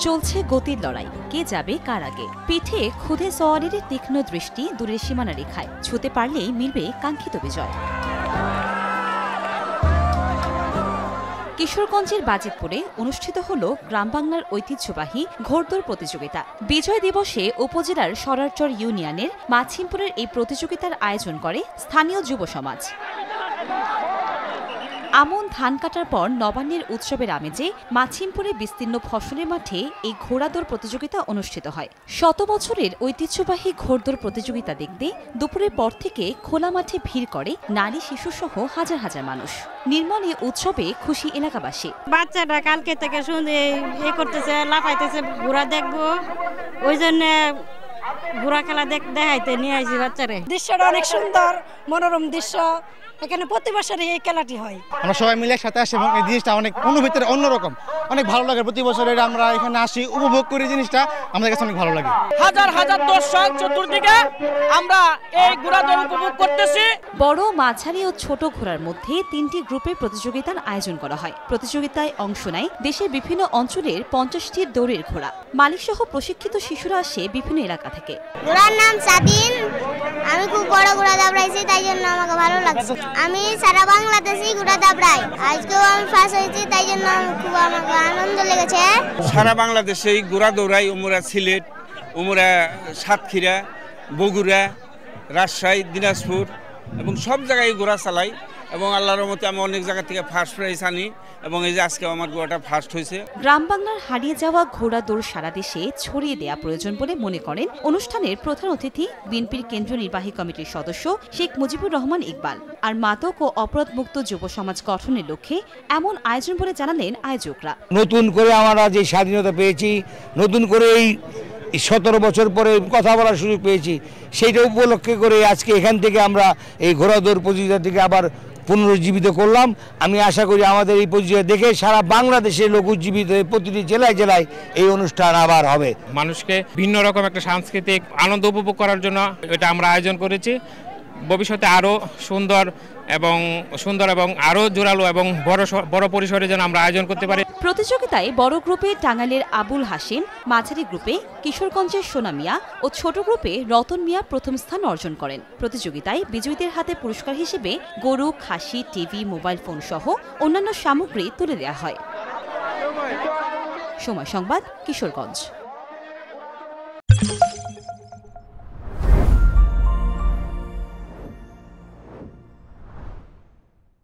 চলছে গতির লড়াই, কে যাবে কার আগে। পিঠে খুদে সওয়ারির তীক্ষ্ণ দৃষ্টি দূরের সীমানা রেখায়, ছুঁতে পারলেই মিলবে কাঙ্ক্ষিত বিজয়। কিশোরগঞ্জের বাজিতপুরে অনুষ্ঠিত হল গ্রাম বাংলার ঐতিহ্যবাহী ঘোড়দৌড় প্রতিযোগিতা। বিজয় দিবসে উপজেলার সরারচর ইউনিয়নের মাছিমপুরের এই প্রতিযোগিতার আয়োজন করে স্থানীয় যুব সমাজ। আমন ধান কাটার পর নবান্নের উৎসবের আমেজে মাছিমপুরে বিস্তীর্ণ ফসলের মাঠে এই ঘোড়াদৌড় প্রতিযোগিতা অনুষ্ঠিত হয়। শত বছরের ঐতিহ্যবাহী ঘোড়দৌড় প্রতিযোগিতা দেখতে দুপুরের পর থেকে খোলা মাঠে ভিড় করে নারী শিশুসহ হাজার হাজার মানুষ। নির্মল এই উৎসবে খুশি এলাকাবাসী। বাচ্চাটা কালকে থেকে শুনে করতেছে, লাফাইতেছে, ঘোড়া দেখবো, ওই জন্য ঘোড়া খেলা দেখাইতে নিয়ে আসি বাচ্চারে। দৃশ্যটা অনেক সুন্দর, মনোরম দৃশ্য। এখানে প্রতি বছর এই খেলাটি হয়। আমরা সবাই মিলে একসাথে আসি এবং এই জিনিসটা অনেক অনুভূতির অন্যরকম, অনেক ভালো লাগে। প্রতি বছর আমরা এখানে আসি, উপভোগ করি, জিনিসটা আমাদের কাছে অনেক ভালো লাগে। হাজার হাজার দর্শক চতুর্দিকে আমরা এই ঘোড়াদৌড় উপভোগ করতেছি। বড়, মাঝারি ও ছোট ঘোড়ার মধ্যে 3টি গ্রুপে প্রতিযোগিতার আয়োজন করা হয়। প্রতিযোগিতায় অংশ নেয় দেশের বিভিন্ন অঞ্চলের 50টি দৌড়ের ঘোড়া। মালিকসহ প্রশিক্ষিত শিশুরা আসে বিভিন্ন এলাকা থেকে। ঘোড়ার নাম স্বাধীন। আমি খুব বড় ঘোড়া দাবড়াইছি, তাই জন্য আমাকে ভালো লাগছে। আমি সারা বাংলাদেশে ঘোড়া দাবড়াই, আজকেও আমি ফার্স্ট হয়েছি, তাই জন্য খুব আমাকে আনন্দ লেগেছে। সারা বাংলাদেশে ঘোড়া দৌড়াই, উমরা সিলেট, উমরা সাতক্ষীরা, বগুড়া, রাজশাহী, দিনাজপুর এবং সব জায়গায় ঘোড়া চালাই এবং আল্লাহর রহমতে আমি অনেক জায়গা থেকে ফার্স্ট প্রাইজ আনি এবং এই যে আজকে আমার ঘোড়াটা ফার্স্ট হয়েছে। গ্রাম বাংলার হারিয়ে যাওয়া ঘোড়া দৌড় সারা দেশে ছড়িয়ে দেওয়া প্রয়োজন বলে মনে করেন অনুষ্ঠানের প্রধান অতিথি বিএনপির কেন্দ্রীয় নির্বাহী কমিটির সদস্য শেখ মুজিবুর রহমান ইকবাল। আর মাদক ও অপরাধমুক্ত যুব সমাজ গঠনের লক্ষ্যে এমন আয়োজন বলে জানালেন আয়োজকরা। নতুন করে আমরা যে স্বাধীনতা পেয়েছি, নতুন করে এই 17 বছর পরে কথা বলার সুযোগ পেয়েছি, সেইটা উপলক্ষে করে আজকে এখান থেকে আমরা এই ঘোড়া দৌড় প্রতিযোগিতা থেকে আবার পুনরুজ্জীবিত করলাম। আমি আশা করি আমাদের এই প্রতিযোগিতা দেখে সারা বাংলাদেশের লোক উজ্জীবিত হয়ে প্রতিটি জেলায় জেলায় এই অনুষ্ঠান আবার হবে। মানুষকে ভিন্ন রকম একটা সাংস্কৃতিক আনন্দ উপভোগ করার জন্য এটা আমরা আয়োজন করেছি। ভবিষ্যতে আরও সুন্দর এবং আরও জোরালো এবং বড় পরিসরে যেন আমরা আয়োজন করতে পারি। প্রতিযোগিতায় বড় গ্রুপে টাঙ্গাইলের আবুল হাসিম, মাঝারি গ্রুপে কিশোরগঞ্জের সোনা মিয়া ও ছোট গ্রুপে রতন মিয়া প্রথম স্থান অর্জন করেন। প্রতিযোগিতায় বিজয়ীদের হাতে পুরস্কার হিসেবে গরু, খাসি, টিভি, মোবাইল ফোন সহ অন্যান্য সামগ্রী তুলে দেওয়া হয়। সময় সংবাদ, কিশোরগঞ্জ।